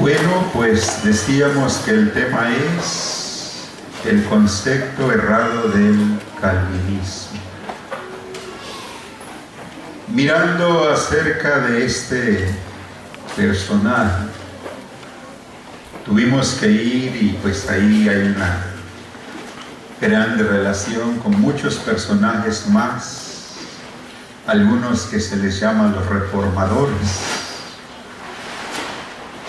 Bueno, pues decíamos que el tema es el concepto errado del calvinismo. Mirando acerca de este personaje, tuvimos que ir y pues ahí hay una grande relación con muchos personajes más, algunos que se les llama los reformadores.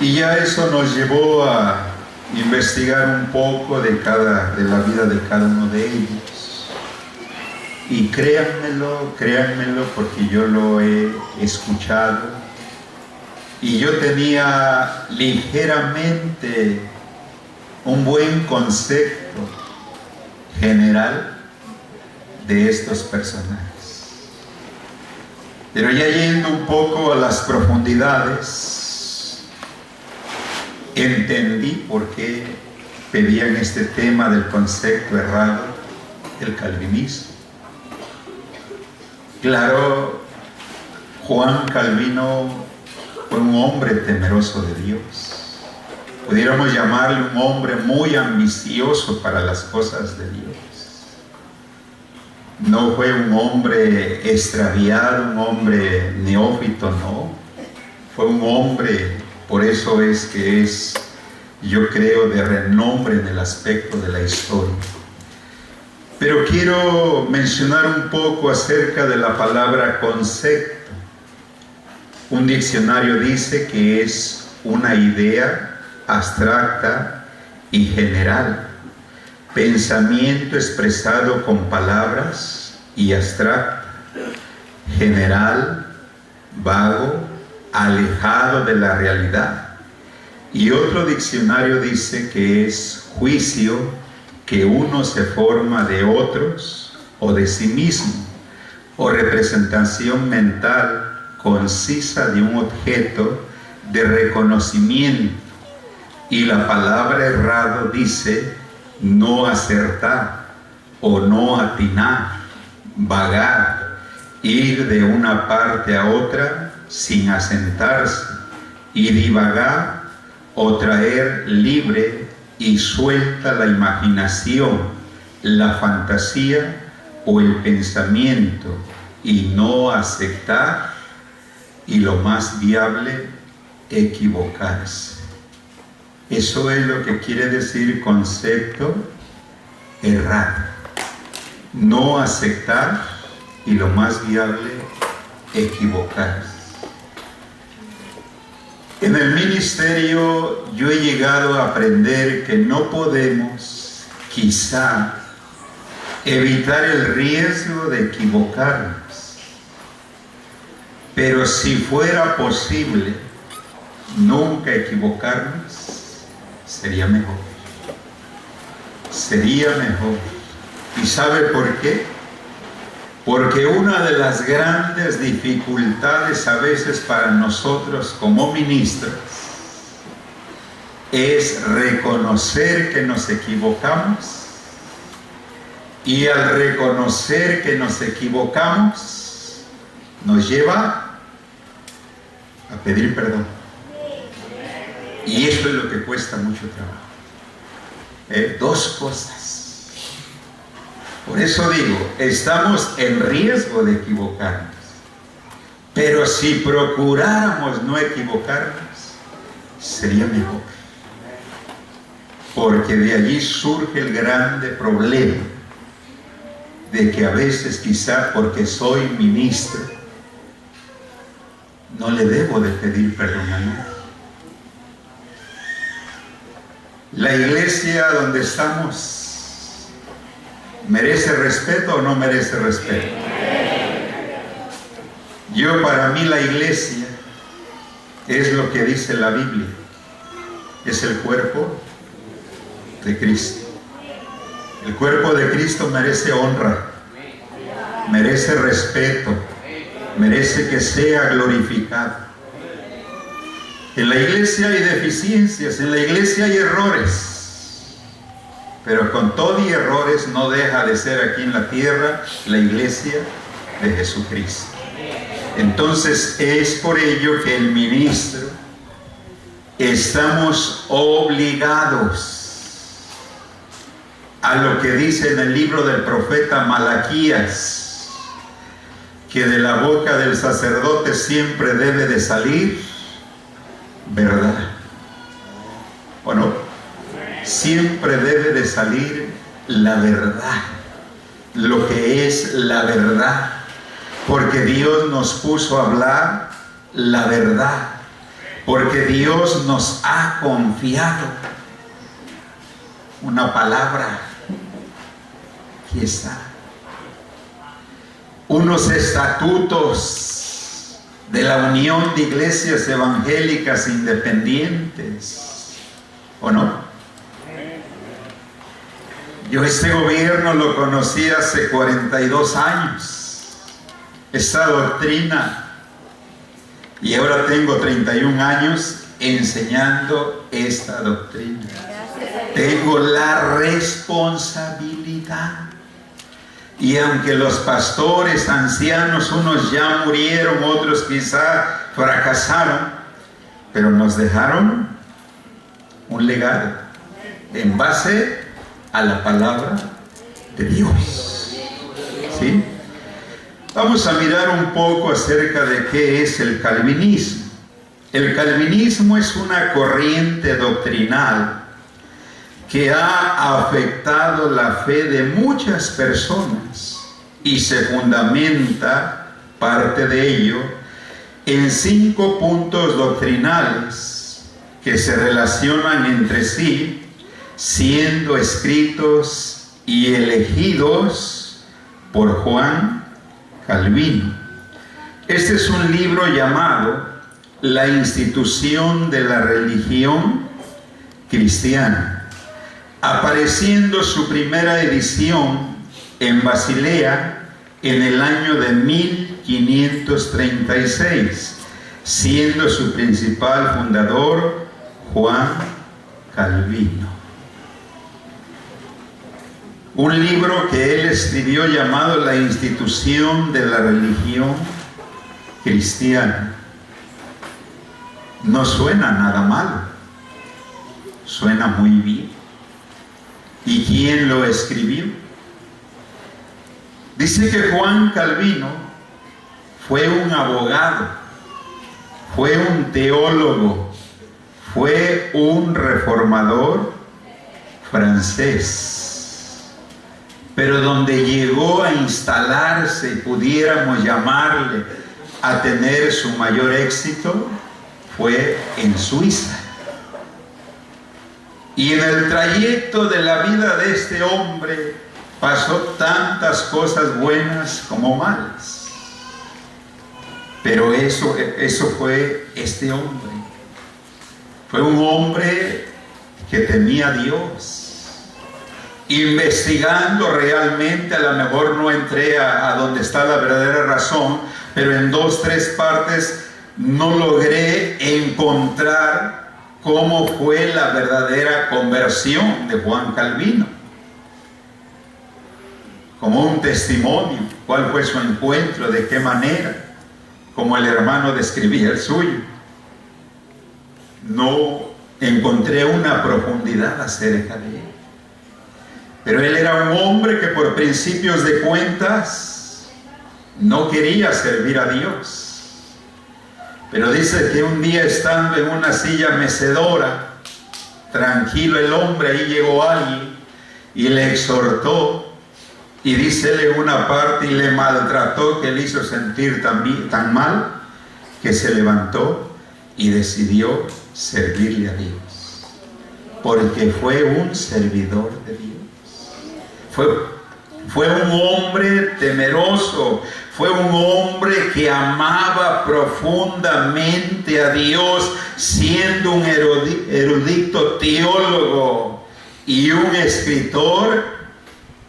Y ya eso nos llevó a investigar un poco de la vida de cada uno de ellos. Y créanmelo, porque yo lo he escuchado. Y yo tenía ligeramente un buen concepto general de estos personajes. Pero ya yendo un poco a las profundidades, entendí por qué pedían este tema del concepto errado del calvinismo. Claro, Juan Calvino fue un hombre temeroso de Dios. Pudiéramos llamarle un hombre muy ambicioso para las cosas de Dios. No fue un hombre extraviado, un hombre neófito, no. Fue un hombre. Por eso es que es, yo creo, de renombre en el aspecto de la historia. Pero quiero mencionar un poco acerca de la palabra concepto. Un diccionario dice que es una idea abstracta y general, pensamiento expresado con palabras y abstracto, general, vago, alejado de la realidad. Y otro diccionario dice que es juicio que uno se forma de otros o de sí mismo, o representación mental concisa de un objeto de reconocimiento. Y la palabra errado dice no acertar o no atinar, vagar, ir de una parte a otra sin asentarse, y divagar o traer libre y suelta la imaginación, la fantasía o el pensamiento, y no aceptar, y lo más viable, equivocarse. Eso es lo que quiere decir concepto errado. No aceptar y lo más viable, equivocarse. En el ministerio yo he llegado a aprender que no podemos, quizá, evitar el riesgo de equivocarnos. Pero si fuera posible nunca equivocarnos, sería mejor. Sería mejor. ¿Y sabe por qué? Porque una de las grandes dificultades a veces para nosotros como ministros es reconocer que nos equivocamos, y al reconocer que nos equivocamos nos lleva a pedir perdón. Y eso es lo que cuesta mucho trabajo. Dos cosas. Por eso digo, estamos en riesgo de equivocarnos. Pero si procuráramos no equivocarnos, sería mejor. Porque de allí surge el grande problema de que a veces, quizá porque soy ministro, no le debo de pedir perdón a nadie. La iglesia donde estamos, ¿merece respeto o no merece respeto? Para mí la iglesia es lo que dice la Biblia. Es el cuerpo de Cristo. El cuerpo de Cristo merece honra, merece respeto, merece que sea glorificado. En la iglesia hay deficiencias, en la iglesia hay errores. Pero con todo y errores no deja de ser aquí en la tierra la iglesia de Jesucristo. Entonces es por ello que el ministro estamos obligados a lo que dice en el libro del profeta Malaquías, que de la boca del sacerdote siempre debe de salir verdad. ¿O no? Siempre debe de salir la verdad, lo que es la verdad, porque Dios nos puso a hablar la verdad, porque Dios nos ha confiado una palabra. Aquí está. Unos estatutos de la Unión de Iglesias Evangélicas Independientes. ¿O no? Yo este gobierno lo conocí hace 42 años. Esta doctrina. Y ahora tengo 31 años enseñando esta doctrina. Tengo la responsabilidad. Y aunque los pastores ancianos, unos ya murieron, otros quizá fracasaron, pero nos dejaron un legado en base a la palabra de Dios. ¿Sí? Vamos a mirar un poco acerca de qué es el calvinismo. El calvinismo es una corriente doctrinal que ha afectado la fe de muchas personas y se fundamenta, parte de ello, en 5 puntos doctrinales que se relacionan entre sí, siendo escritos y elegidos por Juan Calvino. Este es un libro llamado La institución de la religión cristiana, apareciendo su primera edición en Basilea en el año de 1536, siendo su principal fundador Juan Calvino. Un libro que él escribió llamado La institución de la religión cristiana. No suena nada malo, suena muy bien. ¿Y quién lo escribió? Dice que Juan Calvino fue un abogado, fue un teólogo, fue un reformador francés. Pero donde llegó a instalarse, pudiéramos llamarle, a tener su mayor éxito, fue en Suiza. Y en el trayecto de la vida de este hombre pasó tantas cosas buenas como malas. Pero eso fue este hombre. Fue un hombre que temía a Dios. Investigando realmente, a lo mejor no entré a donde está la verdadera razón, pero en 2, 3 partes no logré encontrar cómo fue la verdadera conversión de Juan Calvino. Como un testimonio, cuál fue su encuentro, de qué manera, como el hermano describía el suyo. No encontré una profundidad acerca de él. Pero él era un hombre que por principios de cuentas no quería servir a Dios. Pero dice que un día, estando en una silla mecedora, tranquilo el hombre, ahí llegó alguien y le exhortó, y dícele una parte, y le maltrató, que le hizo sentir tan mal, que se levantó y decidió servirle a Dios, porque fue un servidor de Dios. Fue un hombre temeroso, fue un hombre que amaba profundamente a Dios, siendo un erudito teólogo y un escritor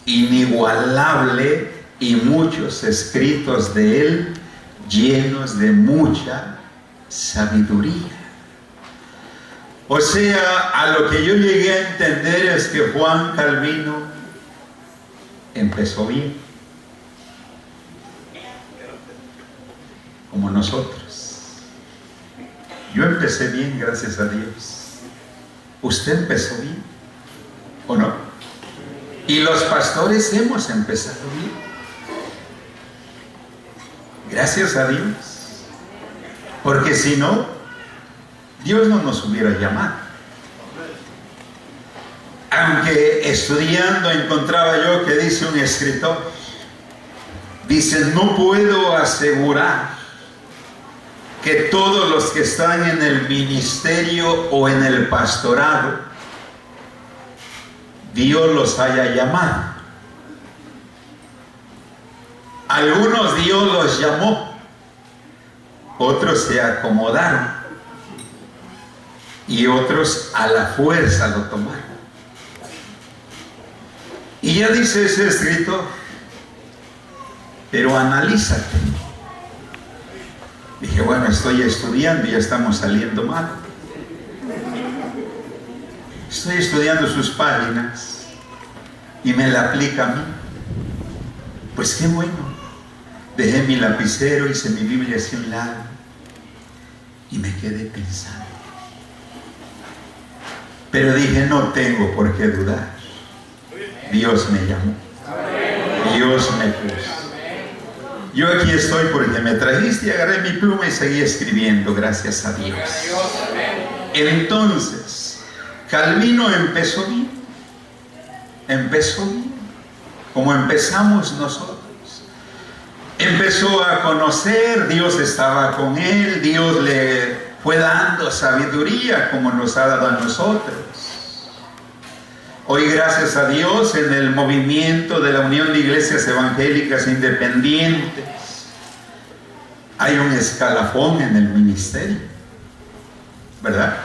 inigualable, y muchos escritos de él llenos de mucha sabiduría. O sea, a lo que yo llegué a entender es que Juan Calvino empezó bien, como nosotros. Yo empecé bien, gracias a Dios. ¿Usted empezó bien o no? Y los pastores hemos empezado bien. Gracias a Dios. Porque si no, Dios no nos hubiera llamado. Aunque estudiando encontraba yo que dice un escritor, dice, no puedo asegurar que todos los que están en el ministerio o en el pastorado, Dios los haya llamado. Algunos Dios los llamó, otros se acomodaron y otros a la fuerza lo tomaron. Y ya dice ese escritor, pero analízate. Dije, bueno, estoy estudiando y ya estamos saliendo mal. Estoy estudiando sus páginas y me la aplica a mí. Pues qué bueno. Dejé mi lapicero, hice mi Biblia hacia un lado y me quedé pensando. Pero dije, no tengo por qué dudar. Dios me llamó. Dios me puso. Yo aquí estoy porque me trajiste y agarré mi pluma y seguí escribiendo, gracias a Dios. Entonces, Calvino empezó bien. Empezó bien, como empezamos nosotros. Empezó a conocer, Dios estaba con él, Dios le fue dando sabiduría como nos ha dado a nosotros. Hoy, gracias a Dios, en el movimiento de la Unión de Iglesias Evangélicas Independientes, hay un escalafón en el ministerio, ¿verdad?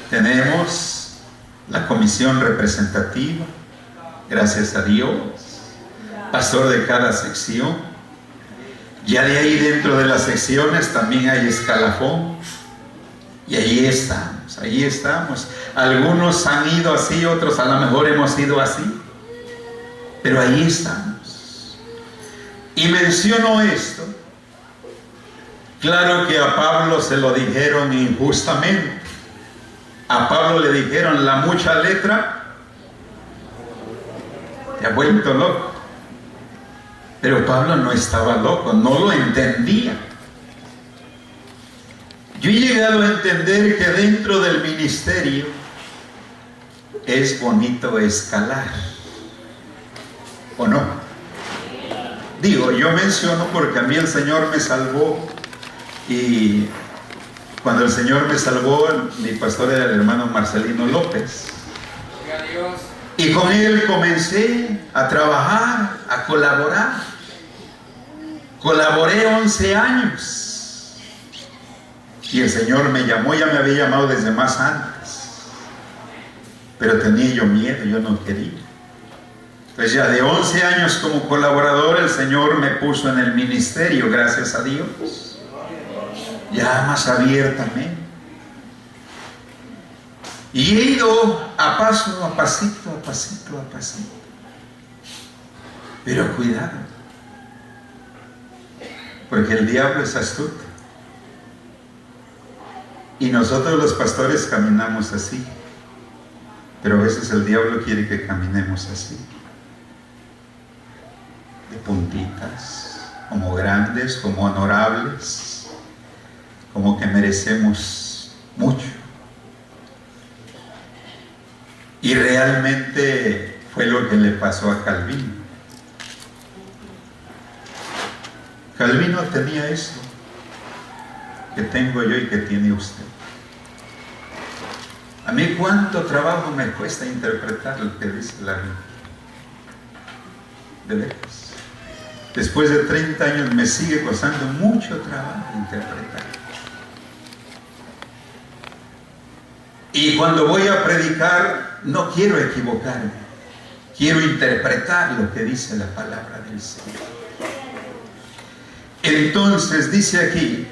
Tenemos la comisión representativa, gracias a Dios, pastor de cada sección. Ya de ahí dentro de las secciones también hay escalafón. Y ahí estamos. Algunos han ido así, otros a lo mejor hemos ido así. Pero ahí estamos. Y menciono esto. Claro que a Pablo se lo dijeron injustamente. A Pablo le dijeron, la mucha letra te ha vuelto loco. Pero Pablo no estaba loco, no lo entendía. Yo he llegado a entender que dentro del ministerio es bonito escalar, ¿o no? Digo, yo menciono porque a mí el Señor me salvó, y cuando el Señor me salvó, mi pastor era el hermano Marcelino López. Y con él comencé a trabajar, a colaborar. Colaboré 11 años. Y el Señor me llamó, ya me había llamado desde más antes. Pero tenía yo miedo, yo no quería. Entonces ya de 11 años como colaborador, el Señor me puso en el ministerio, gracias a Dios. Ya más abiertamente. Y he ido a paso, a pasito, a pasito, a pasito. Pero cuidado, porque el diablo es astuto. Y nosotros los pastores caminamos así. Pero a veces el diablo quiere que caminemos así. De puntitas, como grandes, como honorables, como que merecemos mucho. Y realmente fue lo que le pasó a Calvino. Calvino tenía eso que tengo yo y que tiene usted. A mí cuánto trabajo me cuesta interpretar lo que dice la Biblia. De veras. Después de 30 años me sigue costando mucho trabajo interpretar. Y cuando voy a predicar, no quiero equivocarme. Quiero interpretar lo que dice la palabra del Señor. Entonces dice aquí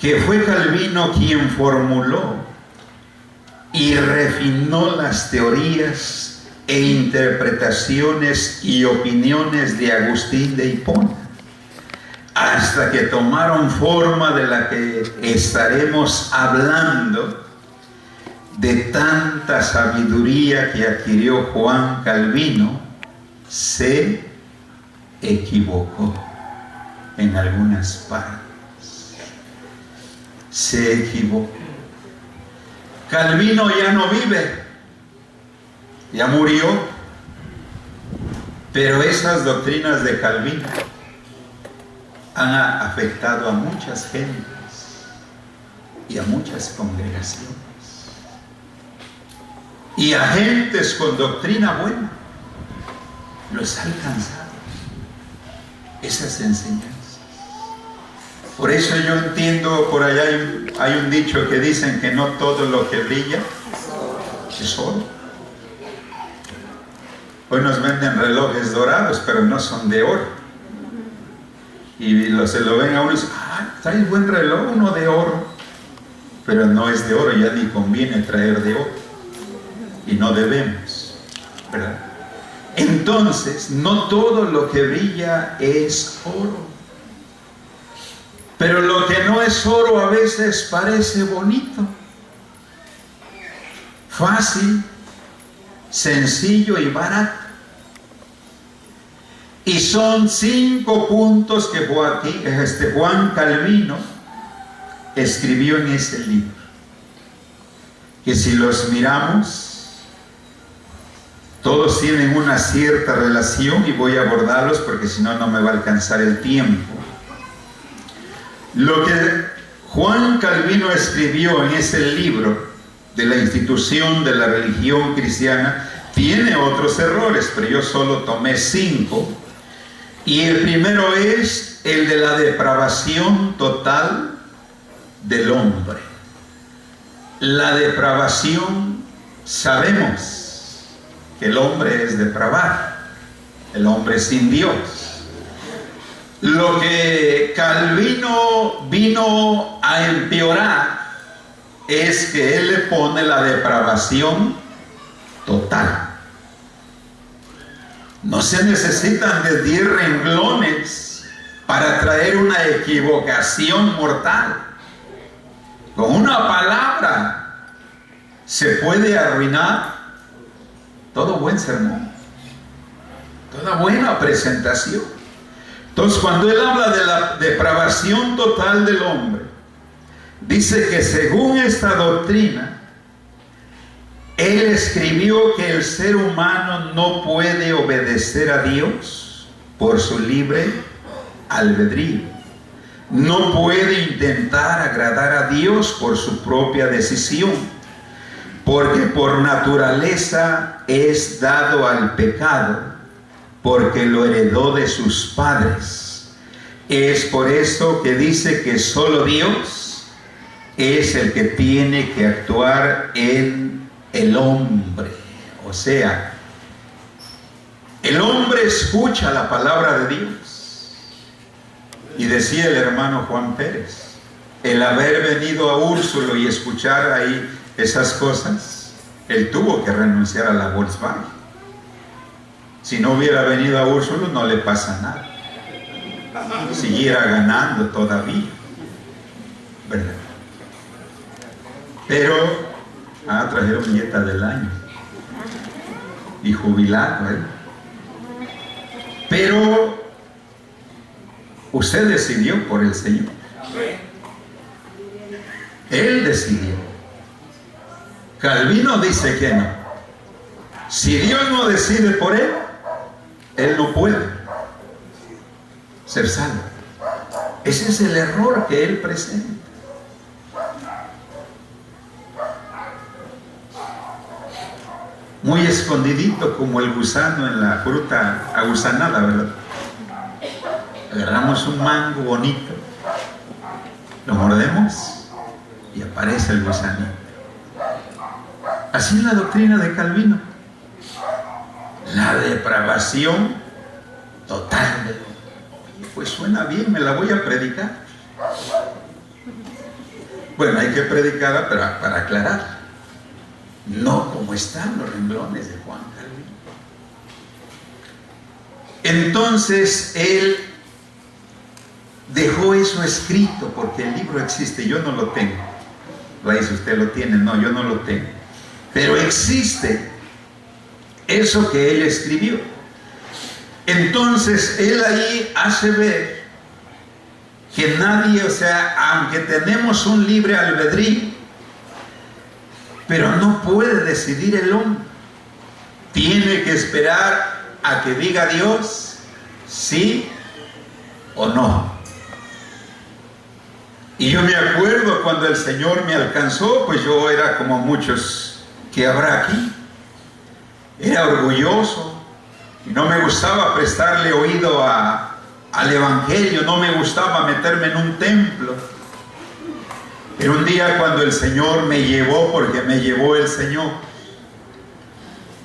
que fue Calvino quien formuló y refinó las teorías e interpretaciones y opiniones de Agustín de Hipona. hasta que tomaron forma de la que estaremos hablando, de tanta sabiduría que adquirió Juan Calvino, se equivocó en algunas partes. Se equivocó. Calvino ya no vive, ya murió, pero esas doctrinas de Calvino han afectado a muchas gentes y a muchas congregaciones y a gentes con doctrina buena. Los ha alcanzado esas enseñanzas. Por eso yo entiendo, por allá hay un dicho que dicen que no todo lo que brilla es oro. Hoy nos venden relojes dorados, pero no son de oro. Y se lo ven a uno y dicen, trae buen reloj, uno de oro. Pero no es de oro, ya ni conviene traer de oro. Y no debemos, ¿verdad? Entonces, no todo lo que brilla es oro. Pero lo que no es oro a veces parece bonito, fácil, sencillo y barato. Y son 5 puntos que Juan Calvino escribió en ese libro, que si los miramos, todos tienen una cierta relación, y voy a abordarlos porque si no, no me va a alcanzar el tiempo. Lo que Juan Calvino escribió en ese libro de la institución de la religión cristiana tiene otros errores, pero yo solo tomé 5. Y el primero es el de la depravación total del hombre. La depravación, sabemos que el hombre es depravado, el hombre es sin Dios. Lo que Calvino vino a empeorar es que él le pone la depravación total. No se necesitan de 10 renglones para traer una equivocación mortal. Con una palabra se puede arruinar todo buen sermón, toda buena presentación. Entonces, cuando él habla de la depravación total del hombre, dice que según esta doctrina, él escribió que el ser humano no puede obedecer a Dios por su libre albedrío. No puede intentar agradar a Dios por su propia decisión, porque por naturaleza es dado al pecado, porque lo heredó de sus padres. Es por eso que dice que solo Dios es el que tiene que actuar en el hombre. O sea, el hombre escucha la palabra de Dios. Y decía el hermano Juan Pérez, el haber venido a Úrsulo y escuchar ahí esas cosas, él tuvo que renunciar a la Volkswagen. Si no hubiera venido a Úrsulo, no le pasa nada. Siguiera ganando todavía, ¿verdad? Pero trajeron nieta del año y jubilado, ¿eh? Pero usted decidió por el Señor. Él decidió. Calvino dice que no. Si Dios no decide por él, él no puede ser salvo. Ese es el error que él presenta. Muy escondidito como el gusano en la fruta agusanada, ¿verdad? Agarramos un mango bonito, lo mordemos y aparece el gusanito. Así es la doctrina de Calvino. La depravación total. Pues suena bien, me la voy a predicar. Bueno, hay que predicarla para aclarar. No como están los renglones de Juan Calvino. Entonces él dejó eso escrito, porque el libro existe, yo no lo tengo. Va a decir, usted lo tiene, no, yo no lo tengo. Pero existe eso que él escribió. Entonces, él ahí hace ver que nadie, o sea, aunque tenemos un libre albedrío, pero no puede decidir el hombre. Tiene que esperar a que diga Dios sí o no. Y yo me acuerdo cuando el Señor me alcanzó, pues yo era como muchos que habrá aquí. Era orgulloso y no me gustaba prestarle oído al Evangelio, no me gustaba meterme en un templo. Pero un día cuando el Señor me llevó, porque me llevó el Señor,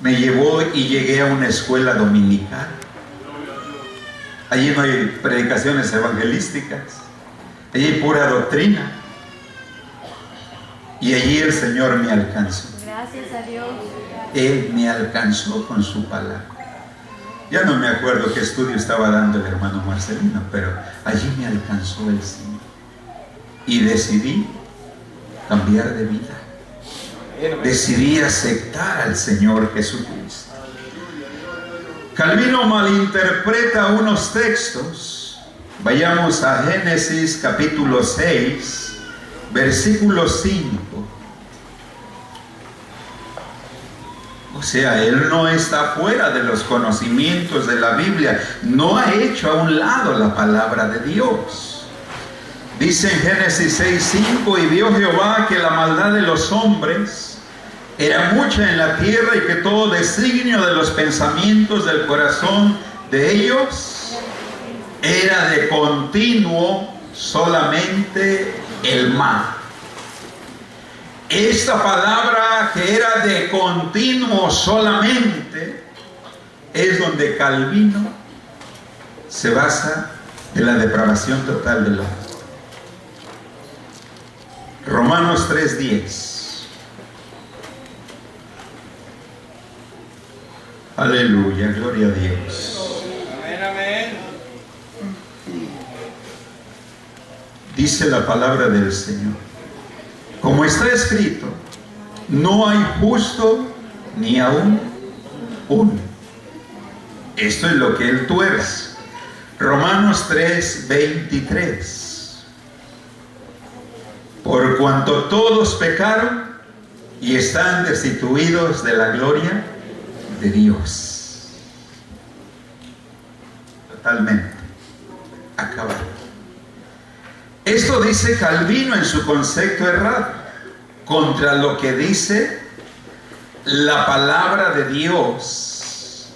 me llevó y llegué a una escuela dominical. Allí no hay predicaciones evangelísticas, allí hay pura doctrina. Y allí el Señor me alcanzó. Gracias a Dios. Él me alcanzó con su palabra. Ya no me acuerdo qué estudio estaba dando el hermano Marcelino, pero allí me alcanzó el Señor. Y decidí cambiar de vida. Decidí aceptar al Señor Jesucristo. Calvino malinterpreta unos textos. Vayamos a Génesis capítulo 6, versículo 5. O sea, él no está fuera de los conocimientos de la Biblia, no ha hecho a un lado la palabra de Dios. Dice en Génesis 6:5, y vio Jehová que la maldad de los hombres era mucha en la tierra y que todo designio de los pensamientos del corazón de ellos era de continuo solamente el mal. Esta palabra que era de continuo solamente es donde Calvino se basa en la depravación total del hombre. Romanos 3:10. Aleluya, gloria a Dios. Amén, amén. Dice la palabra del Señor. Como está escrito, no hay justo ni aún uno. Esto es lo que él tuerce. Romanos 3:23. Por cuanto todos pecaron y están destituidos de la gloria de Dios. Totalmente acabado. Esto dice Calvino en su concepto errado, contra lo que dice la palabra de Dios.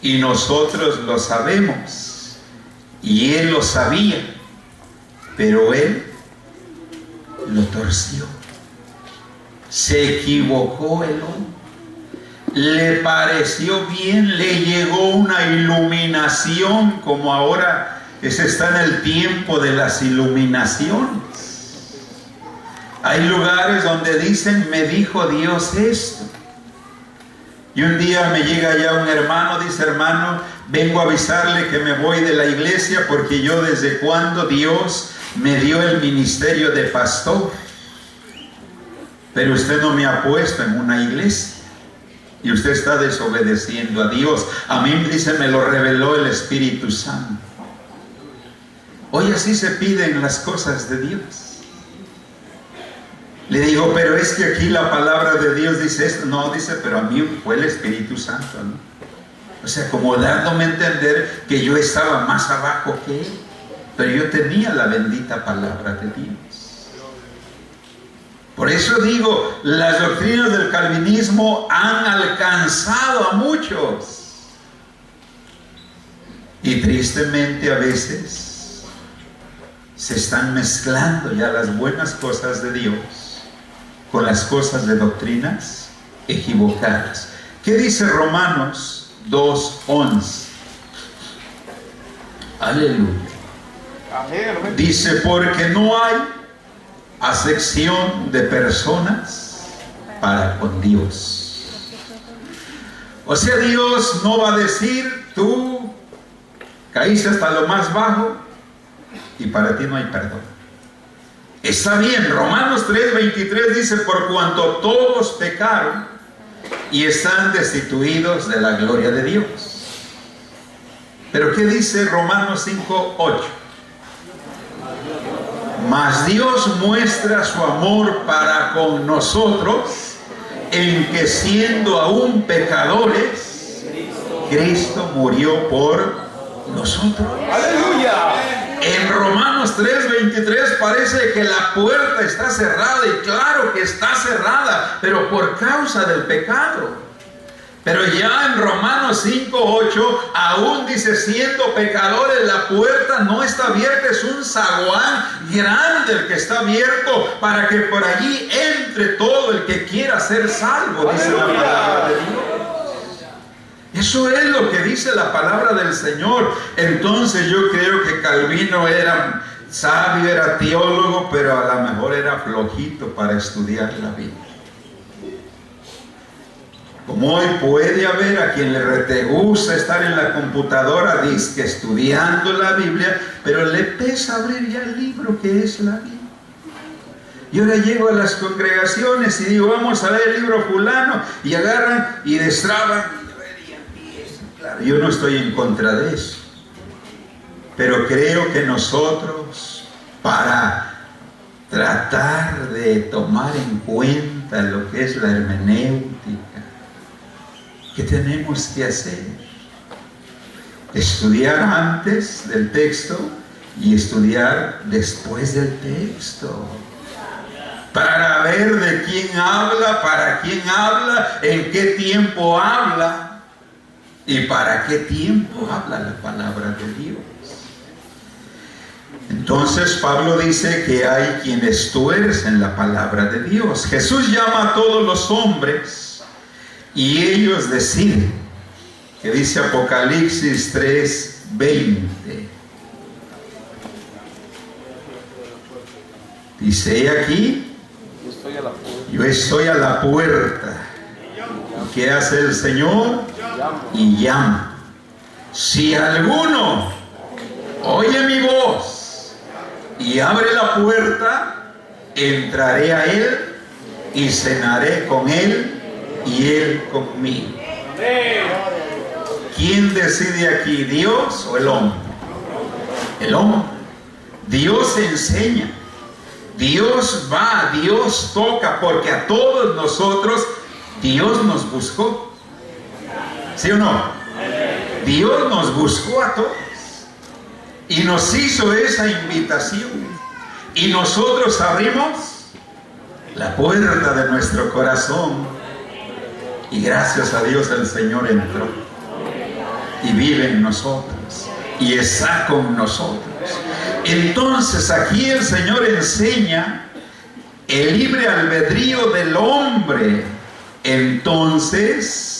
Y nosotros lo sabemos. Y él lo sabía. Pero él lo torció. Se equivocó el hombre. Le pareció bien, le llegó una iluminación, como ahora que se está en el tiempo de las iluminaciones. Hay lugares donde dicen, me dijo Dios esto. Y un día me llega ya un hermano, dice, hermano, vengo a avisarle que me voy de la iglesia porque yo desde cuando Dios me dio el ministerio de pastor. Pero usted no me ha puesto en una iglesia. Y usted está desobedeciendo a Dios. A mí, dice, me lo reveló el Espíritu Santo. Hoy así se piden las cosas de Dios. Le digo, pero es que aquí la palabra de Dios dice esto. No, dice, pero a mí fue el Espíritu Santo, ¿no? O sea, como dándome a entender que yo estaba más abajo que él. Pero yo tenía la bendita palabra de Dios. Por eso digo, las doctrinas del calvinismo han alcanzado a muchos. Y tristemente a veces se están mezclando ya las buenas cosas de Dios con las cosas de doctrinas equivocadas. ¿Qué dice Romanos 2:11? Aleluya. Dice, porque no hay acepción de personas para con Dios. O sea, Dios no va a decir, tú caíste hasta lo más bajo, y para ti no hay perdón. Está bien, Romanos 3:23 dice, por cuanto todos pecaron y están destituidos de la gloria de Dios. Pero ¿qué dice Romanos 5:8? Mas Dios muestra su amor para con nosotros en que siendo aún pecadores, Cristo murió por nosotros. ¡Aleluya! En Romanos 3:23 parece que la puerta está cerrada, y claro que está cerrada, pero por causa del pecado. Pero ya en Romanos 5:8 aún dice, siendo pecadores, la puerta no está abierta, es un zaguán grande el que está abierto para que por allí entre todo el que quiera ser salvo, dice la palabra de Dios. Eso es lo que dice la palabra del Señor. Entonces yo creo que Calvino era sabio, era teólogo, pero a lo mejor era flojito para estudiar la Biblia. Como hoy puede haber a quien le gusta estar en la computadora dizque estudiando la Biblia, pero le pesa abrir ya el libro que es la Biblia. Y ahora llego a las congregaciones y digo, vamos a leer el libro fulano, y agarran y destraban. Claro, yo no estoy en contra de eso, pero creo que nosotros, para tratar de tomar en cuenta lo que es la hermenéutica, ¿qué tenemos que hacer? Estudiar antes del texto y estudiar después del texto, para ver de quién habla, para quién habla, en qué tiempo habla y para qué tiempo habla la palabra de Dios. Entonces Pablo dice que hay quienes tuercen la palabra de Dios. Jesús llama a todos los hombres y ellos deciden, que dice Apocalipsis 3:20. Dice, he aquí, yo estoy a la puerta. ¿Y qué hace el Señor? Y llama. Si alguno oye mi voz y abre la puerta, entraré a él y cenaré con él y él conmigo. ¿Quién decide aquí, Dios o el hombre? El hombre. Dios enseña, Dios va, Dios toca, porque a todos nosotros Dios nos buscó. ¿Sí o no? Dios nos buscó a todos y nos hizo esa invitación, y nosotros abrimos la puerta de nuestro corazón. Y gracias a Dios el Señor entró y vive en nosotros y está con nosotros. Entonces aquí el Señor enseña el libre albedrío del hombre. Entonces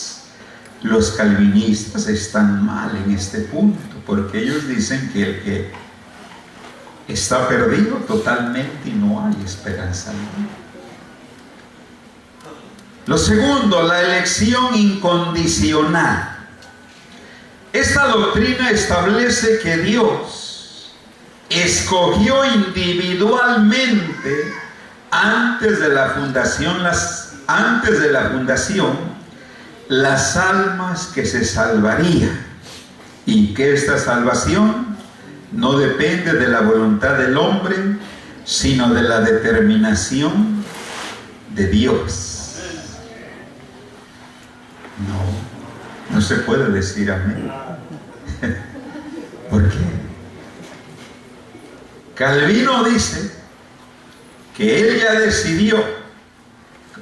los calvinistas están mal en este punto, porque ellos dicen que el que está perdido totalmente y no hay esperanza. Lo segundo, la elección incondicional. Esta doctrina establece que Dios escogió individualmente antes de la fundación las almas que se salvarían, y que esta salvación no depende de la voluntad del hombre, sino de la determinación de Dios. No se puede decir amén. ¿Por qué? Calvino dice que él ya decidió,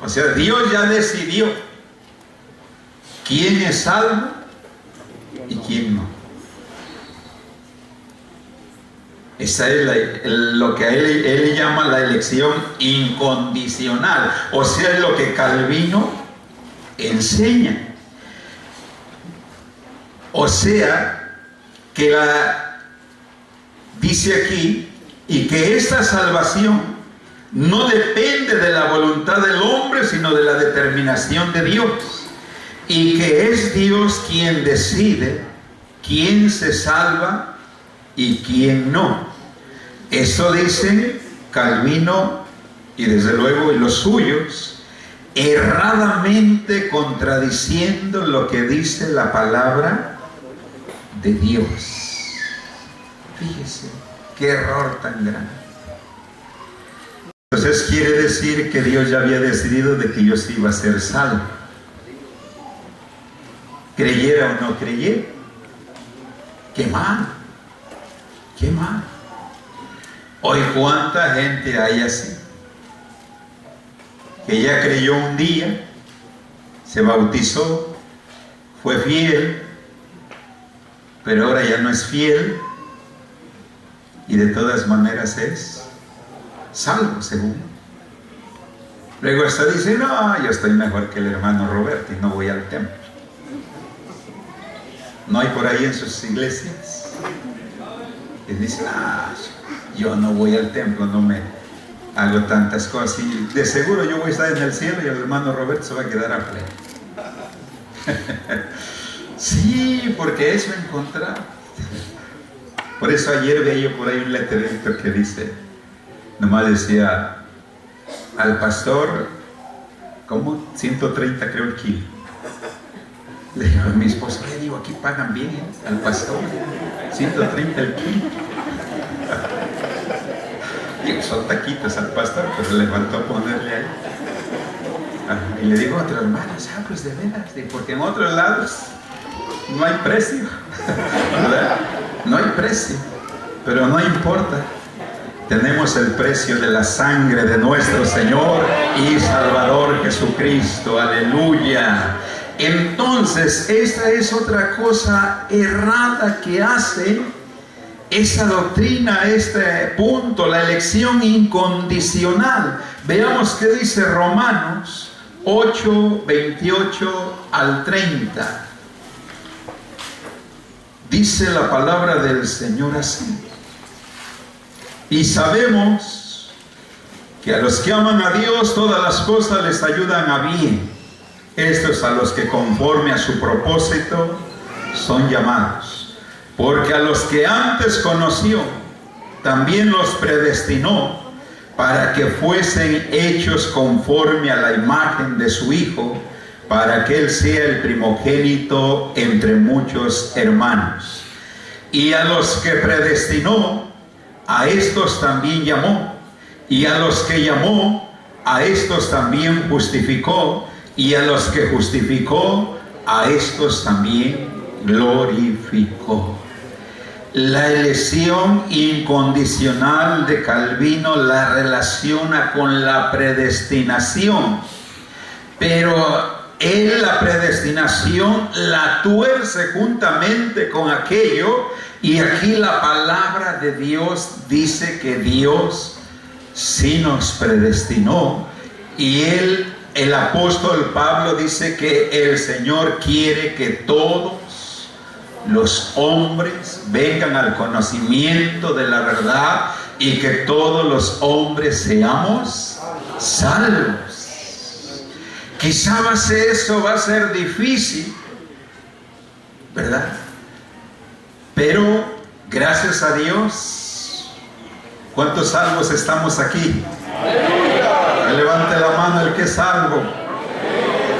o sea, Dios ya decidió quién es salvo y quién no. Esa es lo que él llama la elección incondicional, o sea, es lo que Calvino enseña. O sea, que dice aquí, y que esta salvación no depende de la voluntad del hombre, sino de la determinación de Dios, y que es Dios quien decide quién se salva y quién no. Eso dicen Calvino y desde luego los suyos, erradamente contradiciendo lo que dice la palabra de Dios. Fíjese, qué error tan grande. Entonces quiere decir que Dios ya había decidido de que yo sí iba a ser salvo. Creyera o no creyera. ¡Qué mal! ¡Qué mal! Hoy cuánta gente hay así, que ya creyó un día, se bautizó, fue fiel, pero ahora ya no es fiel y de todas maneras es salvo, según. Luego hasta dice, no, yo estoy mejor que el hermano Roberto y no voy al templo. ¿No hay por ahí en sus iglesias? Y dice, yo no voy al templo, no me hago tantas cosas y de seguro yo voy a estar en el cielo y el hermano Roberto se va a quedar a pleno. Sí, porque eso he encontrado. Por eso ayer veía por ahí un letrerito que dice, nomás decía, al pastor, ¿cómo? 130 creo el kilo. Le digo a mi esposa, le digo, aquí pagan bien al pastor, 130 el kilo. Digo, son taquitos al pastor, pero le faltó ponerle ahí. Y le digo a otros hermanos, pues de veras, porque en otros lados no hay precio, ¿verdad? No hay precio, pero no importa. Tenemos el precio de la sangre de nuestro Señor y Salvador Jesucristo. Aleluya. Entonces, esta es otra cosa errada que hace esa doctrina, este punto, la elección incondicional. Veamos qué dice Romanos 8, 28 al 30. Dice la palabra del Señor así: y sabemos que a los que aman a Dios todas las cosas les ayudan a bien. Estos a los que conforme a su propósito son llamados. Porque a los que antes conoció, también los predestinó para que fuesen hechos conforme a la imagen de su Hijo, para que Él sea el primogénito entre muchos hermanos. Y a los que predestinó, a estos también llamó. Y a los que llamó, a estos también justificó. Y a los que justificó, a estos también glorificó. La elección incondicional de Calvino la relaciona con la predestinación, pero él la predestinación la tuerce juntamente con aquello, y aquí la palabra de Dios dice que Dios sí nos predestinó, y el apóstol Pablo dice que el Señor quiere que todos los hombres vengan al conocimiento de la verdad y que todos los hombres seamos salvos. Quizá eso va a ser difícil, ¿verdad? Pero gracias a Dios, ¿cuántos salvos estamos aquí? ¡Aleluya! Levante la mano el que es salvo.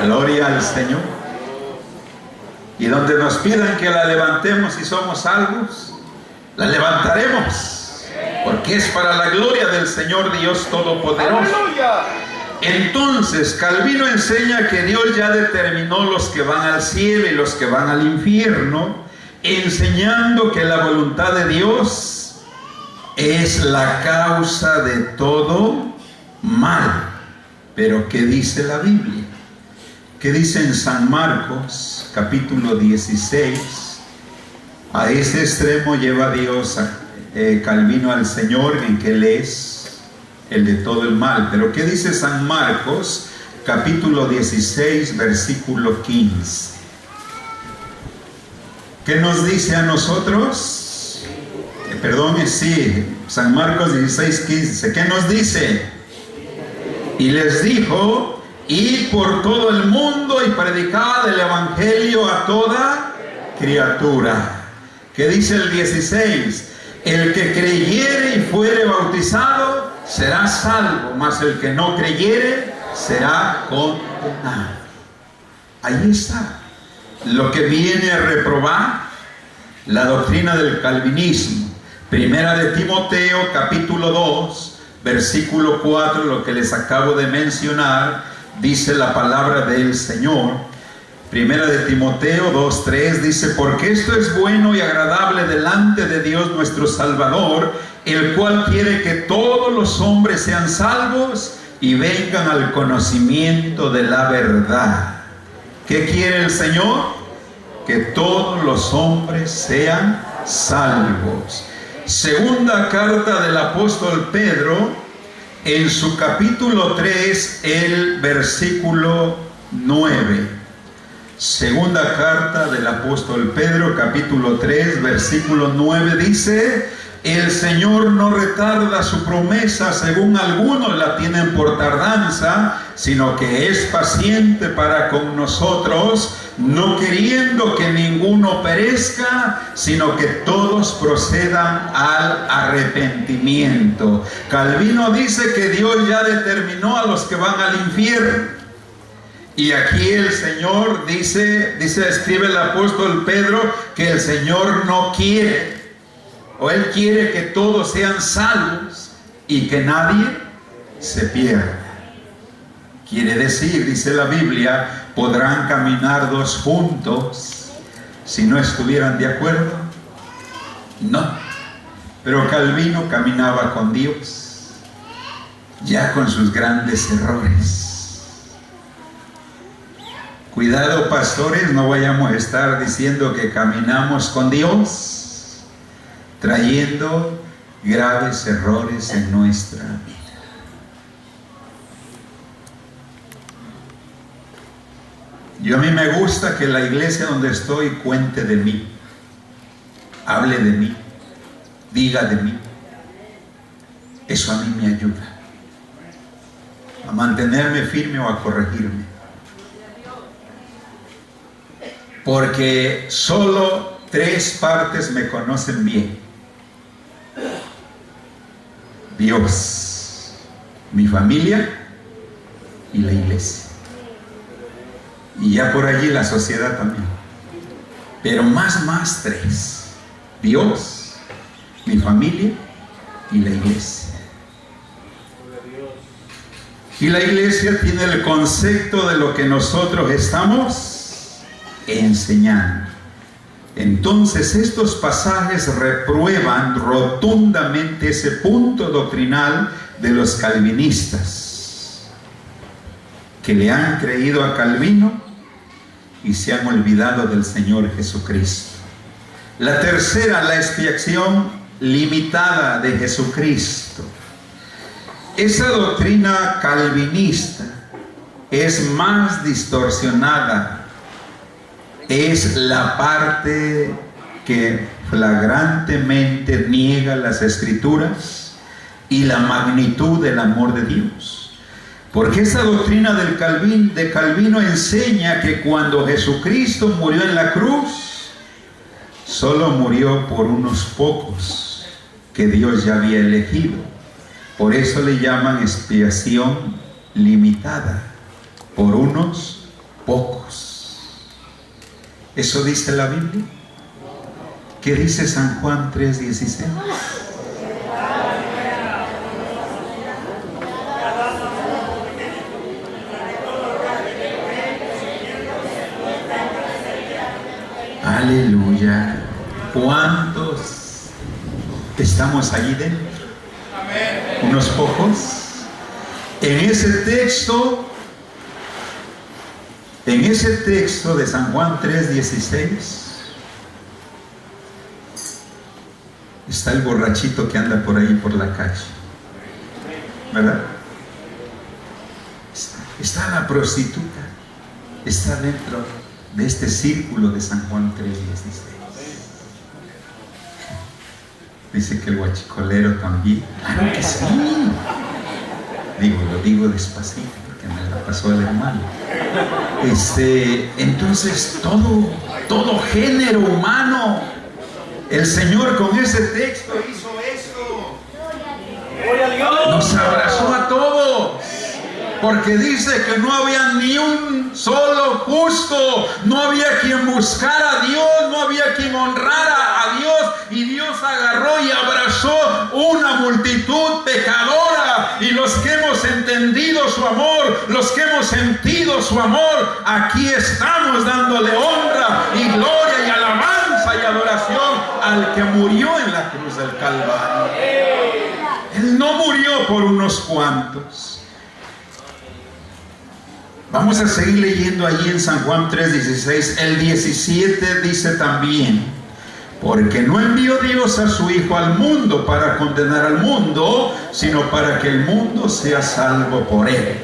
Gloria al Señor. Y donde nos pidan que la levantemos si somos salvos, la levantaremos, porque es para la gloria del Señor Dios Todopoderoso. ¡Aleluya! Entonces Calvino enseña que Dios ya determinó los que van al cielo y los que van al infierno, enseñando que la voluntad de Dios es la causa de todo mal. Pero ¿qué dice la Biblia? ¿Qué dice en San Marcos capítulo 16? A ese extremo lleva Dios Calvino al Señor, en que Él es el de todo el mal. Pero ¿qué dice San Marcos capítulo 16 versículo 15? ¿Qué nos dice a nosotros? San Marcos 16, 15. ¿Qué nos dice? Y les dijo: id por todo el mundo y predicad el evangelio a toda criatura. ¿Qué dice el 16? El que creyere y fuere bautizado será salvo, mas el que no creyere será condenado. Ahí está lo que viene a reprobar la doctrina del calvinismo. Primera de Timoteo, capítulo 2, versículo 4, lo que les acabo de mencionar, dice la palabra del Señor. Primera de Timoteo 2:3 dice: porque esto es bueno y agradable delante de Dios nuestro Salvador, el cual quiere que todos los hombres sean salvos y vengan al conocimiento de la verdad. ¿Qué quiere el Señor? Que todos los hombres sean salvos. Segunda carta del apóstol Pedro, en su capítulo 3, el versículo 9. Segunda carta del apóstol Pedro, capítulo 3, versículo 9, dice: el Señor no retarda su promesa, según algunos la tienen por tardanza, sino que es paciente para con nosotros, no queriendo que ninguno perezca, sino que todos procedan al arrepentimiento. Calvino dice que Dios ya determinó a los que van al infierno. Y aquí el Señor escribe el apóstol Pedro, que el Señor no quiere, o Él quiere que todos sean salvos y que nadie se pierda. Quiere decir, dice la Biblia, podrán caminar dos juntos si no estuvieran de acuerdo. No, pero Calvino caminaba con Dios, ya con sus grandes errores. Cuidado, pastores, no vayamos a estar diciendo que caminamos con Dios, trayendo graves errores en nuestra vida. A mí me gusta que la iglesia donde estoy cuente de mí, hable de mí, diga de mí. Eso a mí me ayuda a mantenerme firme o a corregirme. Porque solo 3 partes me conocen bien: Dios, mi familia y la iglesia. Y ya por allí la sociedad también. Pero más 3: Dios, mi familia y la iglesia. Y la iglesia tiene el concepto de lo que nosotros estamos enseñando. Entonces estos pasajes reprueban rotundamente ese punto doctrinal de los calvinistas, que le han creído a Calvino y se han olvidado del Señor Jesucristo. La tercera, la expiación limitada de Jesucristo. Esa doctrina calvinista es más distorsionada. Es la parte que flagrantemente niega las Escrituras y la magnitud del amor de Dios. Porque esa doctrina de Calvino enseña que cuando Jesucristo murió en la cruz, solo murió por unos pocos que Dios ya había elegido. Por eso le llaman expiación limitada, por unos pocos. ¿Eso dice la Biblia? ¿Qué dice San Juan 3:16? Aleluya. ¿Cuántos estamos allí dentro? ¿Unos pocos? En ese texto de San Juan 3:16 está el borrachito que anda por ahí por la calle, ¿verdad? Está la prostituta, está dentro de este círculo de San Juan 3:16. Dice que el guachicolero también. Claro que sí. Lo digo despacito porque me la pasó el hermano. Entonces todo género humano El Señor con ese texto hizo esto. Nos abrazó a todos. Porque dice que no había ni un solo justo, no había quien buscara a Dios, no había quien honrara a Dios, y Dios agarró y abrazó una multitud pecadora, y los que hemos entendido su amor, los que hemos sentido su amor, aquí estamos dándole honra y gloria y alabanza y adoración al que murió en la cruz del Calvario. Él no murió por unos cuantos. Vamos a seguir leyendo allí en San Juan 3:16. El 17 dice también: porque no envió Dios a su Hijo al mundo para condenar al mundo, sino para que el mundo sea salvo por él.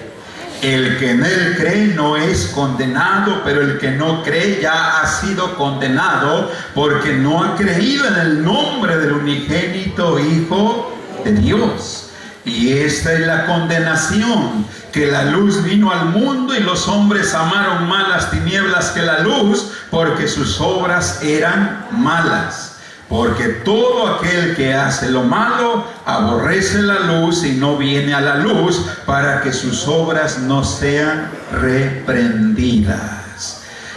El que en él cree no es condenado, pero el que no cree ya ha sido condenado, porque no ha creído en el nombre del unigénito Hijo de Dios. Y esta es la condenación, que la luz vino al mundo y los hombres amaron más las tinieblas que la luz, porque sus obras eran malas. Porque todo aquel que hace lo malo aborrece la luz y no viene a la luz, para que sus obras no sean reprendidas.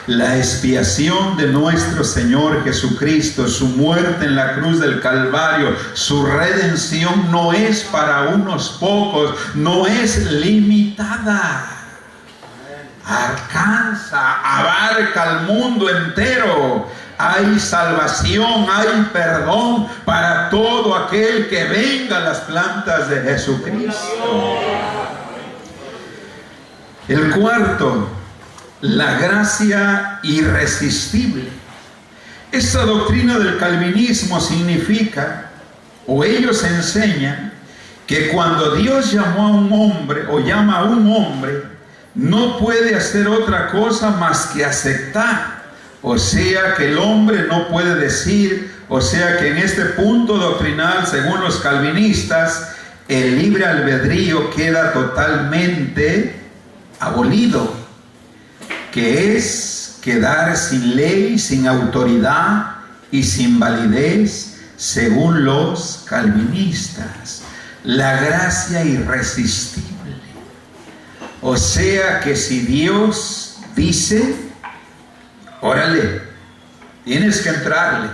La expiación de nuestro Señor Jesucristo, su muerte en la cruz del Calvario, su redención no es para unos pocos, no es limitada. Alcanza, abarca al mundo entero. Hay salvación, hay perdón para todo aquel que venga a las plantas de Jesucristo. El cuarto, la gracia irresistible. Esta doctrina del calvinismo significa, o ellos enseñan, que cuando Dios llamó a un hombre o llama a un hombre, no puede hacer otra cosa más que aceptar. O sea que el hombre no puede decir, o sea que en este punto doctrinal, según los calvinistas, el libre albedrío queda totalmente abolido, que es quedar sin ley, sin autoridad y sin validez, según los calvinistas. La gracia irresistible. O sea que si Dios dice, órale, tienes que entrarle.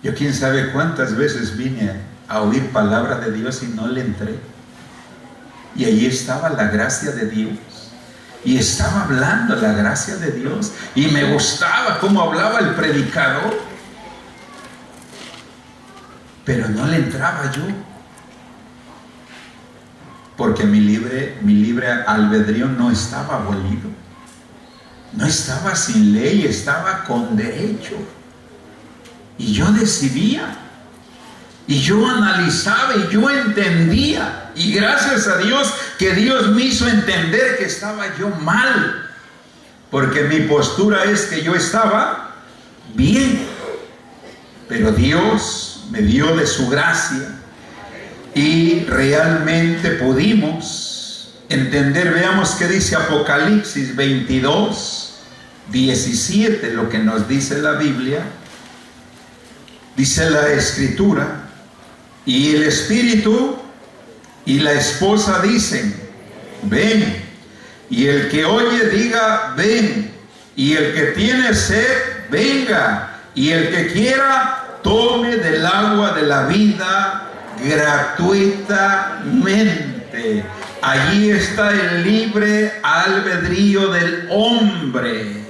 Yo quién sabe cuántas veces vine a oír palabra de Dios y no le entré. Y allí estaba la gracia de Dios. Y estaba hablando la gracia de Dios. Y me gustaba cómo hablaba el predicador. Pero no le entraba yo. Porque mi libre albedrío no estaba abolido. No estaba sin ley, estaba con derecho. Y yo decidía. Y yo analizaba y yo entendía. Y gracias a Dios que Dios me hizo entender que estaba yo mal. Porque mi postura es que yo estaba bien. Pero Dios me dio de su gracia. Y realmente pudimos entender. Veamos qué dice Apocalipsis 22:17, lo que nos dice la Biblia. Dice la Escritura: y el Espíritu y la esposa dicen, ven. Y el que oye diga, ven. Y el que tiene sed, venga. Y el que quiera, tome del agua de la vida gratuitamente. Allí está el libre albedrío del hombre.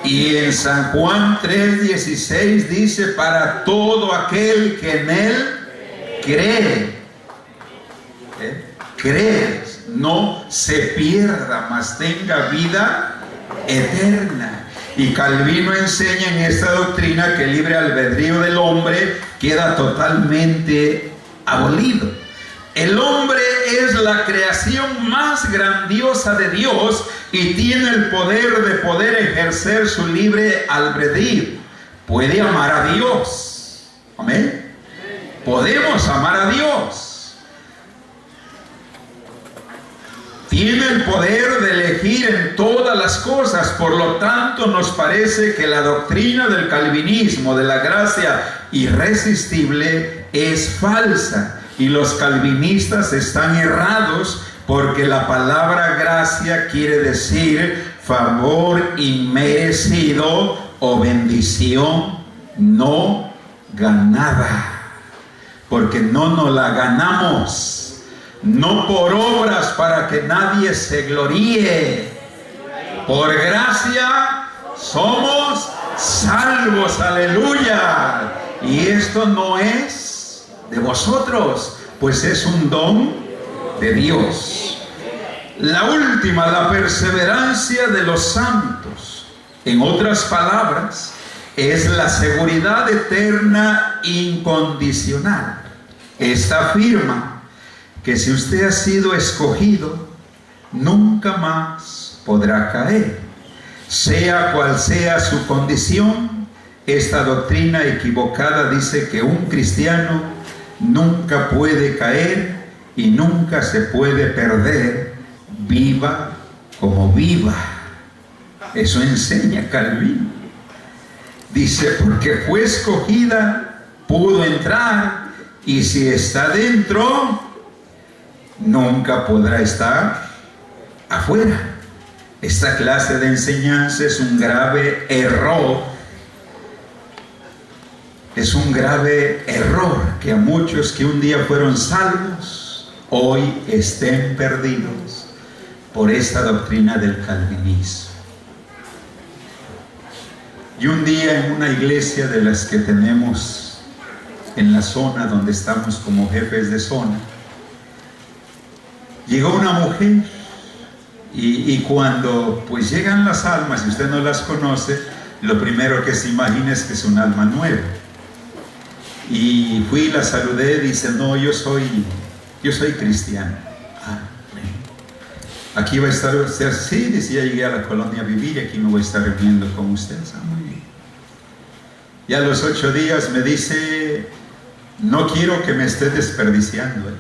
Y en San Juan 3:16 dice, para todo aquel que en él cree. Crees, no se pierda, mas tenga vida eterna. Y Calvino enseña en esta doctrina que el libre albedrío del hombre queda totalmente abolido. El hombre es la creación más grandiosa de Dios y tiene el poder de poder ejercer su libre albedrío. Puede amar a Dios. Amén. Podemos amar a Dios. Tiene el poder de elegir en todas las cosas. Por lo tanto, nos parece que la doctrina del calvinismo, de la gracia irresistible, es falsa. Y los calvinistas están errados, porque la palabra gracia quiere decir favor inmerecido o bendición no ganada. Porque no nos la ganamos. No por obras para que nadie se gloríe. Por gracia somos salvos, aleluya. Y esto no es de vosotros, pues es un don de Dios. La última, la perseverancia de los santos. En otras palabras, es la seguridad eterna incondicional. Esta afirma que si usted ha sido escogido, nunca más podrá caer. Sea cual sea su condición, esta doctrina equivocada dice que un cristiano nunca puede caer y nunca se puede perder, viva como viva. Eso enseña Calvino. Dice, porque fue escogida, pudo entrar, y si está dentro, nunca podrá estar afuera. Esta clase de enseñanza es un grave error. Es un grave error que a muchos que un día fueron salvos, hoy estén perdidos por esta doctrina del calvinismo. Y un día en una iglesia de las que tenemos en la zona donde estamos como jefes de zona, llegó una mujer y cuando pues llegan las almas y usted no las conoce, lo primero que se imagina es que es un alma nueva. Y fui y la saludé, dice, no, yo soy cristiano. Ah, bueno. Aquí va a estar usted. Sí, decía, llegué a la colonia a vivir y aquí me voy a estar reuniendo con ustedes. Ah, muy bien. Y a los 8 días me dice, no quiero que me esté desperdiciando.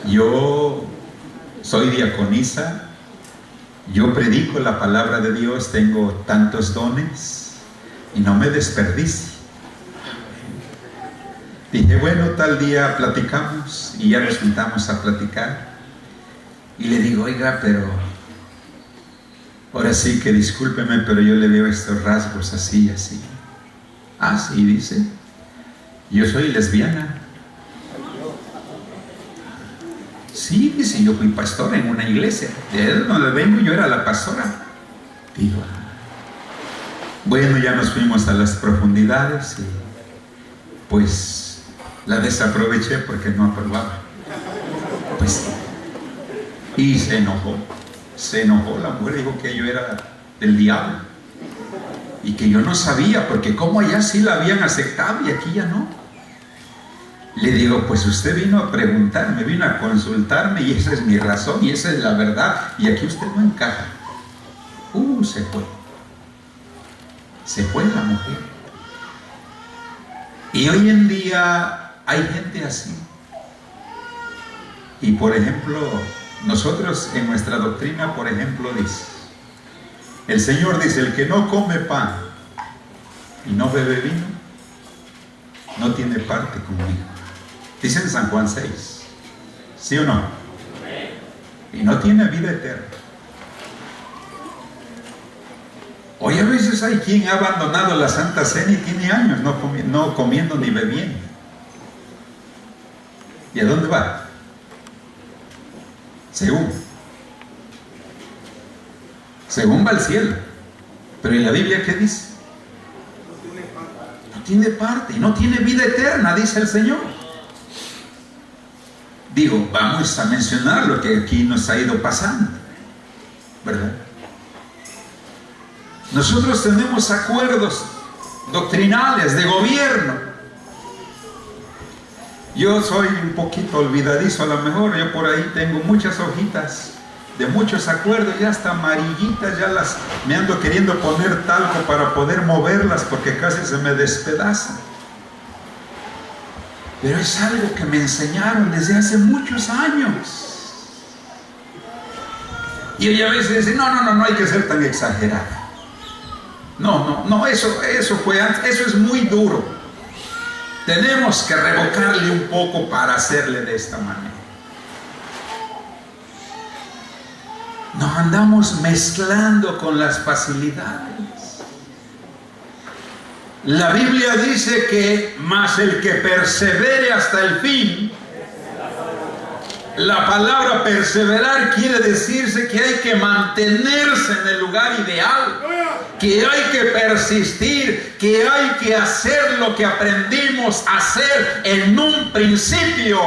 Yo soy diaconisa, yo predico la palabra de Dios, tengo tantos dones y no me desperdicie. Dije, bueno, tal día platicamos, y ya nos juntamos a platicar. Y le digo, oiga, pero ahora sí que discúlpeme, pero yo le veo estos rasgos así y así. Ah, sí, dice, yo soy lesbiana. Sí, dice, yo fui pastora en una iglesia. De donde vengo yo era la pastora. Digo, bueno, ya nos fuimos a las profundidades y pues la desaproveché porque no aprobaba. Pues, y se enojó la mujer, dijo que yo era del diablo y que yo no sabía, porque como allá sí la habían aceptado y aquí ya no. Le digo, pues usted vino a preguntarme, vino a consultarme y esa es mi razón y esa es la verdad, y aquí usted no encaja. Se fue la mujer. Y hoy en día hay gente así. Y por ejemplo, nosotros en nuestra doctrina, por ejemplo, dice, el Señor dice, el que no come pan y no bebe vino, no tiene parte conmigo. Dice en San Juan 6, ¿sí o no? Y no tiene vida eterna. Hoy a veces hay quien ha abandonado la Santa Cena y tiene años no comiendo ni bebiendo. ¿Y a dónde va? Según va al cielo. Pero ¿en la Biblia qué dice? No tiene parte y no tiene vida eterna, dice el Señor. Digo, vamos a mencionar lo que aquí nos ha ido pasando, ¿verdad? Nosotros tenemos acuerdos doctrinales de gobierno. Yo soy un poquito olvidadizo, a lo mejor yo por ahí tengo muchas hojitas de muchos acuerdos, ya hasta amarillitas, ya las me ando queriendo poner talco para poder moverlas porque casi se me despedazan. Pero es algo que me enseñaron desde hace muchos años. Y ella a veces dice, no hay que ser tan exagerada. No, eso fue antes, eso es muy duro. Tenemos que revocarle un poco para hacerle de esta manera. Nos andamos mezclando con las facilidades. La Biblia dice que más el que persevere hasta el fin. La palabra perseverar quiere decirse que hay que mantenerse en el lugar ideal, que hay que persistir, que hay que hacer lo que aprendimos a hacer en un principio,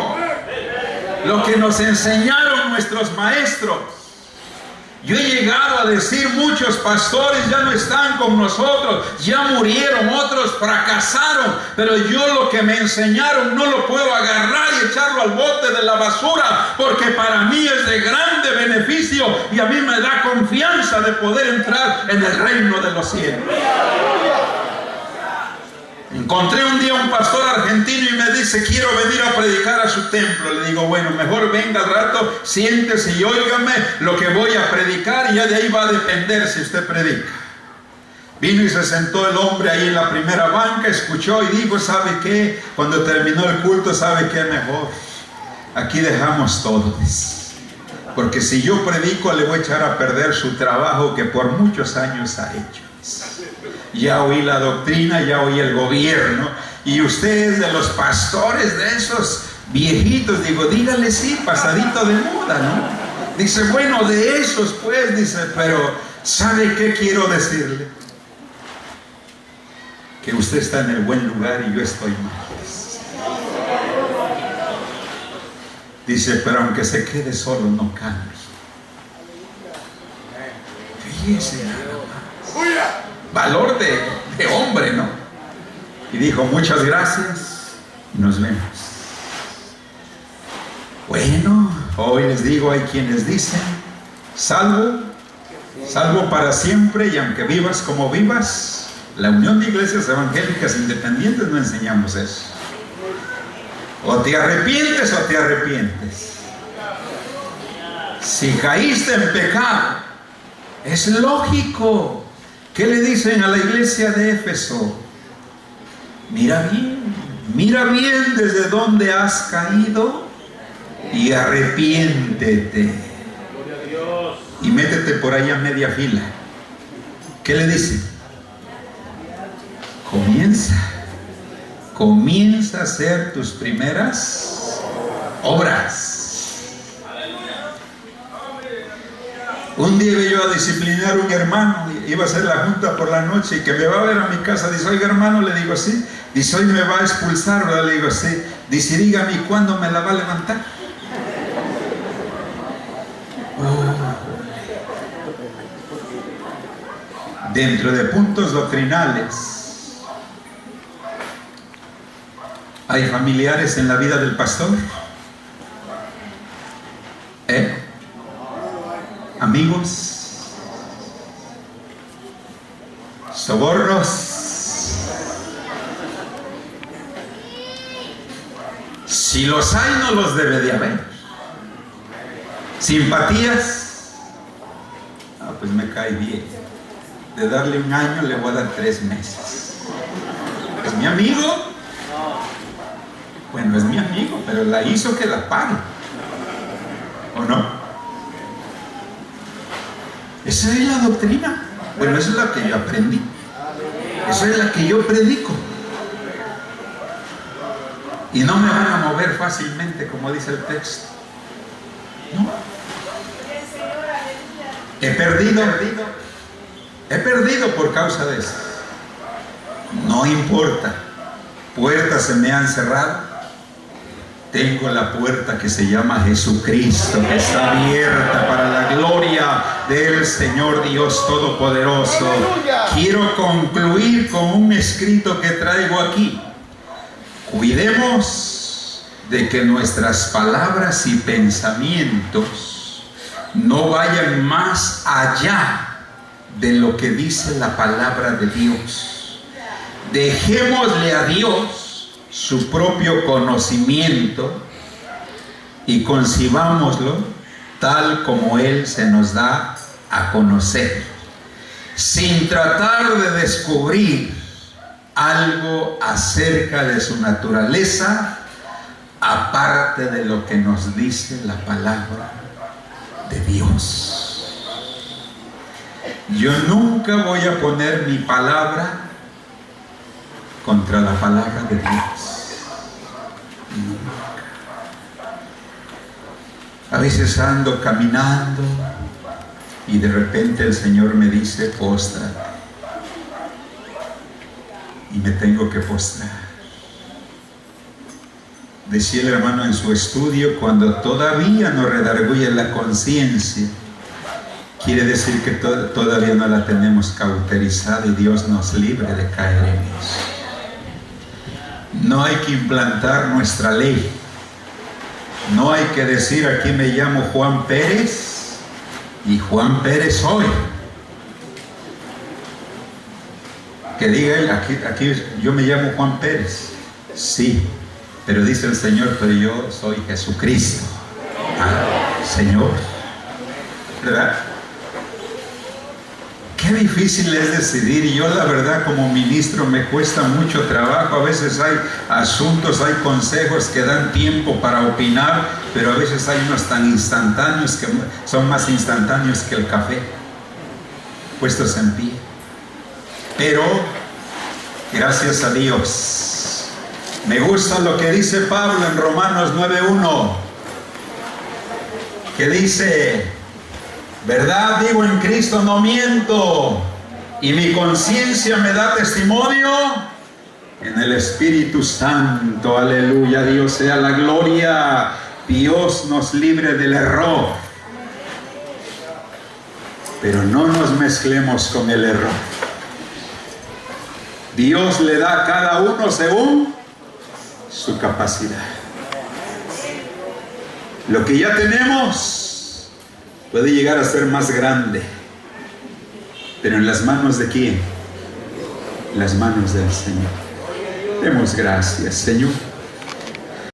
lo que nos enseñaron nuestros maestros. Yo he llegado a decir, muchos pastores ya no están con nosotros, ya murieron, otros fracasaron, pero yo lo que me enseñaron no lo puedo agarrar y echarlo al bote de la basura, porque para mí es de grande beneficio y a mí me da confianza de poder entrar en el reino de los cielos. Encontré un día un pastor argentino y me dice, quiero venir a predicar a su templo. Le digo, bueno, mejor venga al rato, siéntese y óigame lo que voy a predicar, y ya de ahí va a depender si usted predica. Vino y se sentó el hombre ahí en la primera banca, escuchó y dijo, ¿sabe qué? Cuando terminó el culto, ¿sabe qué? Mejor aquí dejamos todo, porque si yo predico le voy a echar a perder su trabajo que por muchos años ha hecho. Ya oí la doctrina, ya oí el gobierno, y ustedes de los pastores, de esos viejitos, digo, dígale sí, pasadito de moda, ¿no? Dice, bueno, de esos pues, dice, pero ¿sabe qué quiero decirle? Que usted está en el buen lugar y yo estoy mal. Dice, pero aunque se quede solo, no cambie. Fíjese nada más. Valor de hombre, ¿no? Y dijo, muchas gracias, nos vemos. Bueno, hoy les digo, hay quienes dicen, salvo para siempre, y aunque vivas como vivas. La Unión de Iglesias Evangélicas Independientes no enseñamos eso. O te arrepientes o te arrepientes. Si caíste en pecado, es lógico. ¿Qué le dicen a la iglesia de Éfeso? Mira bien desde dónde has caído y arrepiéntete. Y métete por ahí a media fila. ¿Qué le dice? Comienza a hacer tus primeras obras. Un día iba yo a disciplinar a un hermano, iba a hacer la junta por la noche, y que me va a ver a mi casa. Dice, oiga hermano, le digo, sí. Dice, hoy me va a expulsar, ¿verdad? Le digo, sí. Dice, dígame, ¿cuándo me la va a levantar? Dentro de puntos doctrinales, ¿hay familiares en la vida del pastor? Amigos, sobornos, si los hay, no los debe de haber. Simpatías, pues me cae bien. De darle un año le voy a dar 3 meses. ¿Es mi amigo? Bueno, es mi amigo, pero la hizo que la pague, ¿o no? Esa es la doctrina. Bueno, esa es la que yo aprendí. Esa es la que yo predico. Y no me van a mover fácilmente, como dice el texto. No. He perdido por causa de eso. No importa. Puertas se me han cerrado. Tengo la puerta que se llama Jesucristo, que está abierta para la gloria del Señor Dios Todopoderoso. Quiero concluir con un escrito que traigo aquí. Cuidemos de que nuestras palabras y pensamientos no vayan más allá de lo que dice la palabra de Dios. Dejémosle a Dios su propio conocimiento y concibámoslo tal como Él se nos da a conocer, sin tratar de descubrir algo acerca de su naturaleza, aparte de lo que nos dice la palabra de Dios. Yo nunca voy a poner mi palabra contra la palabra de Dios. Nunca. A veces ando caminando y de repente el Señor me dice, póstrate. Y me tengo que postrar. Decía el hermano en su estudio, cuando todavía no redarguye la conciencia, quiere decir que todavía no la tenemos cauterizada y Dios nos libre de caer en eso. No hay que implantar nuestra ley. No hay que decir, aquí me llamo Juan Pérez y Juan Pérez soy. Que diga él, aquí yo me llamo Juan Pérez. Sí, pero dice el Señor, pero yo soy Jesucristo. Señor, ¿verdad? Qué difícil es decidir, y yo la verdad como ministro me cuesta mucho trabajo. A veces hay asuntos, hay consejos que dan tiempo para opinar, pero a veces hay unos tan instantáneos que son más instantáneos que el café, puestos en pie. Pero, gracias a Dios, me gusta lo que dice Pablo en Romanos 9:1, que dice, verdad digo en Cristo, no miento, y mi conciencia me da testimonio en el Espíritu Santo. Aleluya, Dios sea la gloria. Dios nos libre del error, pero no nos mezclemos con el error. Dios le da a cada uno según su capacidad. Lo que ya tenemos puede llegar a ser más grande, pero ¿en las manos de quién? En las manos del Señor. Demos gracias, Señor.